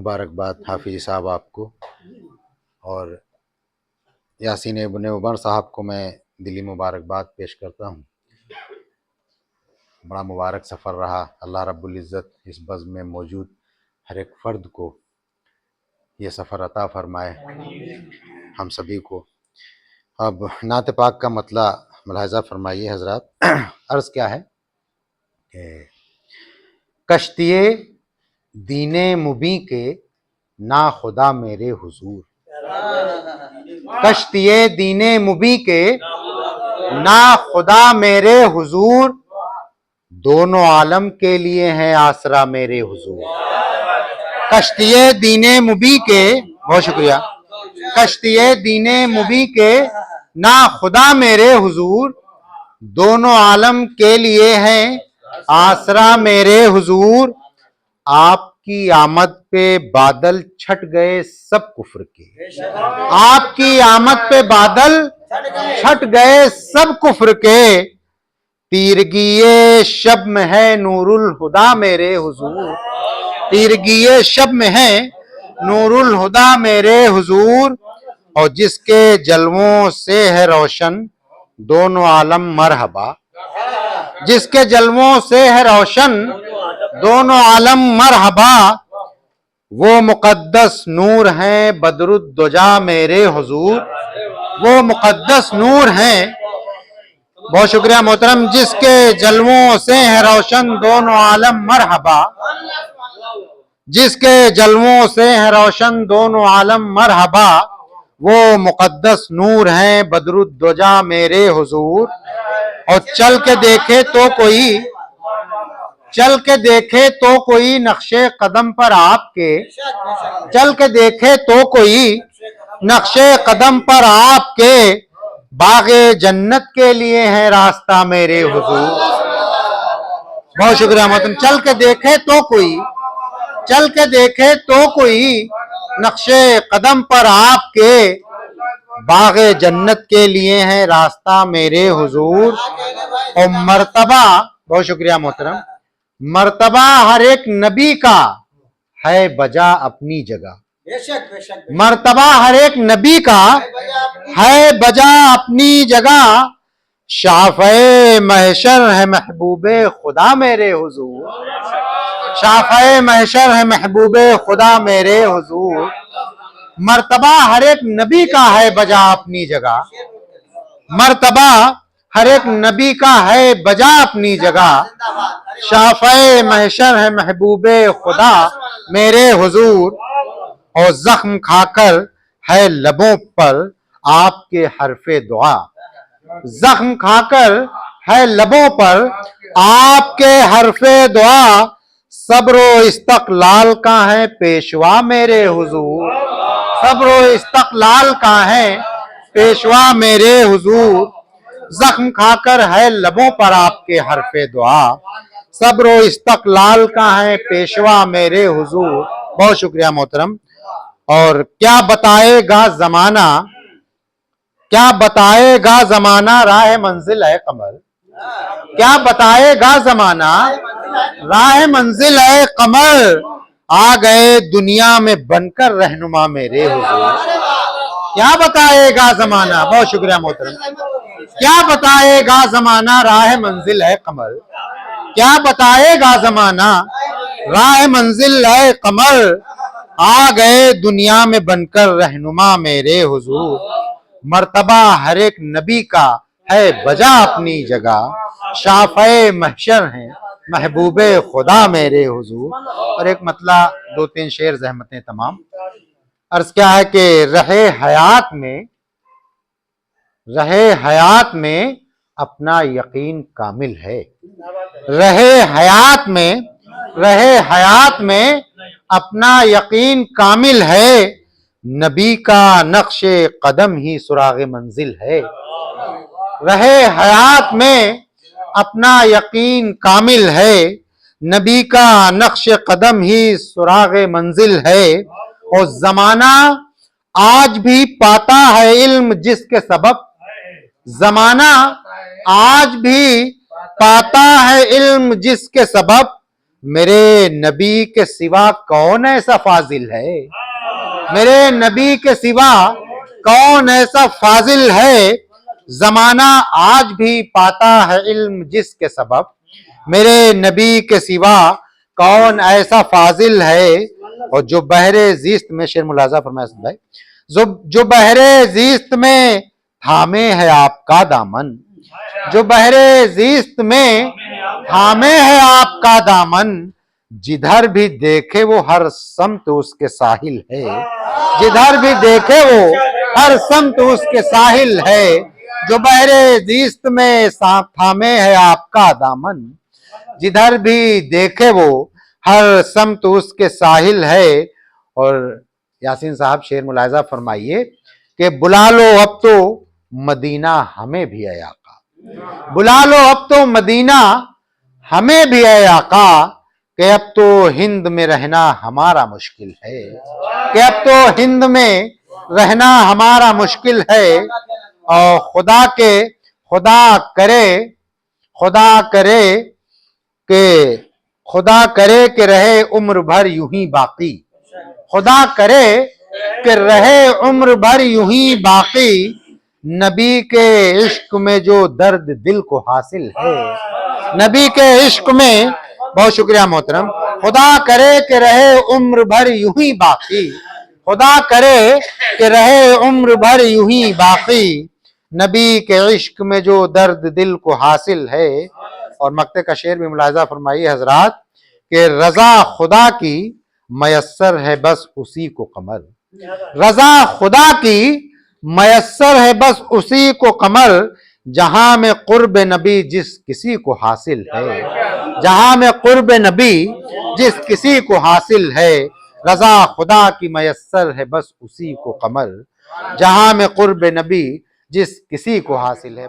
मुबारकबाद हाफिज साहब आपको, और यासीन इब्न उमर साहब को मैं दिली मुबारकबाद पेश करता हूँ। बड़ा मुबारक सफ़र रहा। अल्लाह रब्बुल इज़्ज़त इस बज़्म में मौजूद हर एक फ़र्द को ये सफ़र अता फ़रमाए, हम सभी को। अब नात पाक का मतला मुलाहिज़ा फरमाइए हज़रात। अर्ज़ क्या है कि कश्तिए दीने मुबी के ना खुदा मेरे हुजूर, कश्तिए दीने मुबी के ना खुदा मेरे हुजूर, दोनों आलम के लिए हैं आसरा मेरे हुजूर। कश्तिए दीने मुबी के, बहुत शुक्रिया, कश्तिए दीने मुबी के ना खुदा मेरे हुजूर, दोनों आलम के लिए हैं आसरा मेरे हुजूर। आपकी आमद पे बादल छट गए सब कुफ्र के, आपकी आमद पे बादल छट गए सब कुफ्र के, तीरगिए शब में है नूरुल हुदा मेरे हुजूर, तीरगिए शब में है नूरुल हुदा मेरे हुजूर। और जिसके जलवों से है रोशन दोनों आलम मरहबा, जिसके जलवों से है रोशन दोनों आलम मरहबा, वो मुकद्दस नूर हैं बदरुद्दुजा मेरे हुजूर, वो मुकद्दस नूर हैं। बहुत शुक्रिया मोहतरम। जिसके जलवों से है रोशन दोनों आलम मरहबा, जिसके जलवों से है रोशन दोनों आलम मरहबा, वो मुकद्दस नूर हैं बदरुद्दुजा मेरे हुजूर। और चल के देखे तो कोई, चल के देखे तो कोई नक्शे कदम पर आपके, चल के देखे तो कोई नक्शे कदम पर आपके, बागे जन्नत के लिए है रास्ता मेरे हुजूर। बहुत शुक्रिया मोहतरम। चल के देखे तो कोई, चल के देखे तो कोई नक्शे कदम पर आपके, बागे जन्नत के लिए है रास्ता मेरे हुजूर। और मर्तबा, बहुत शुक्रिया मोहतरम, मर्तबा हर एक नबी का है बजा अपनी जगह, मर्तबा हर एक नबी का है बजा अपनी जगह, शाफ़े महशर है महबूबे खुदा मेरे हुजूर, शाफ़े महशर है महबूबे खुदा मेरे हुजूर। मर्तबा हर एक नबी का है बजा अपनी जगह, मर्तबा हर एक नबी का है बजा अपनी जगह, शाफ़े महशर है महबूबे खुदा मेरे हुजूर। और जख्म खाकर है लबों पर आपके हरफे दुआ, जख्म खाकर है लबों पर आपके हरफे दुआ, सब्रो इस्तक़लाल का है पेशवा मेरे हुजूर, सब्रो इस्तक़लाल का है पेशवा मेरे हुजूर। जख्म खाकर है लबों पर आपके हरफे दुआ, सब्रो इस्तक़लाल का है पेशवा मेरे हुजूर। बहुत शुक्रिया मोहतरम। और क्या बताएगा जमाना, क्या बताएगा जमाना राह मंजिल है कमर, क्या बताएगा जमाना राह मंजिल है कमर, आ गए दुनिया में बनकर रहनुमा मेरे हुजूर। क्या बताएगा जमाना, बहुत शुक्रिया मोहतरम, क्या बताएगा जमाना राह मंजिल है कमर, क्या बताएगा जमाना राह मंजिल है कमर, आ गए दुनिया में बनकर रहनुमा मेरे हुजूर। मर्तबा हर एक नबी का है बजा अपनी जगह, शाफ़े महशर हैं महबूबे खुदा मेरे हुजूर। और एक मतला दो तीन शेर ज़हमतें तमाम। अर्ज क्या है कि रहे हयात में, रहे हयात में अपना यकीन कामिल है, रहे हयात में, रहे हयात में अपना यकीन कामिल है, नबी का नक्शे कदम ही सुरागे मंजिल है, रहे हयात में अपना यकीन कामिल है, नबी का नक्शे कदम ही सुरागे मंजिल है। और जमाना आज भी पाता है इल्म जिसके सबब, जमाना आज भी पाता है इल्म जिसके सबब, मेरे नबी के सिवा कौन ऐसा फाजिल है, मेरे नबी के सिवा कौन ऐसा फाजिल है, जमाना आज भी पाता है इल्म जिसके सबब, मेरे नबी के सिवा कौन ऐसा फाजिल है। और जो बहरे जीस्त में, शेर मुलाजा फरमाया भाई, जो बहरे जीस्त में थामे है आपका दामन, जो बहरे जीस्त में थामे है आपका दामन, जिधर भी देखे वो हर समत उसके साहिल है, जिधर भी देखे वो हर समत उसके साहिल है, जो बहरे जीस्त में थामे है आपका दामन, जिधर भी देखे वो हर समत उसके साहिल है। और यासीन साहब शेर मुलाजा फरमाइए कि बुला लो अब तो मदीना हमें भी है आका, बुला लो अब तो मदीना हमें भी है आका, कि अब तो हिंद में रहना हमारा मुश्किल है, कि अब तो हिंद में रहना हमारा मुश्किल है। और खुदा करे कि रहे उम्र भर यूं ही बाकी, खुदा करे कि रहे उम्र भर यूं ही बाकी, नबी के इश्क में जो दर्द दिल को हासिल है, नबी के इश्क में, बहुत शुक्रिया मोहतरम, खुदा करे कि रहे उम्र भर यूं ही बाकी, खुदा करे कि रहे उम्र भर यूं ही बाकी, नबी के इश्क में जो दर्द दिल को हासिल है। और मक्ते का शेर भी मुलाहिजा फरमाइए हजरात कि रजा खुदा की मयस्सर है बस उसी को कमर, रजा खुदा की मयस्सर है बस उसी को कमर, जहां में कुर्ब नबी जिस किसी को हासिल है, जहां में कुर्ब नबी जिस किसी को हासिल है, रजा खुदा की मयस्सर है बस उसी को कमर, जहां में कुर्ब नबी जिस किसी को हासिल है।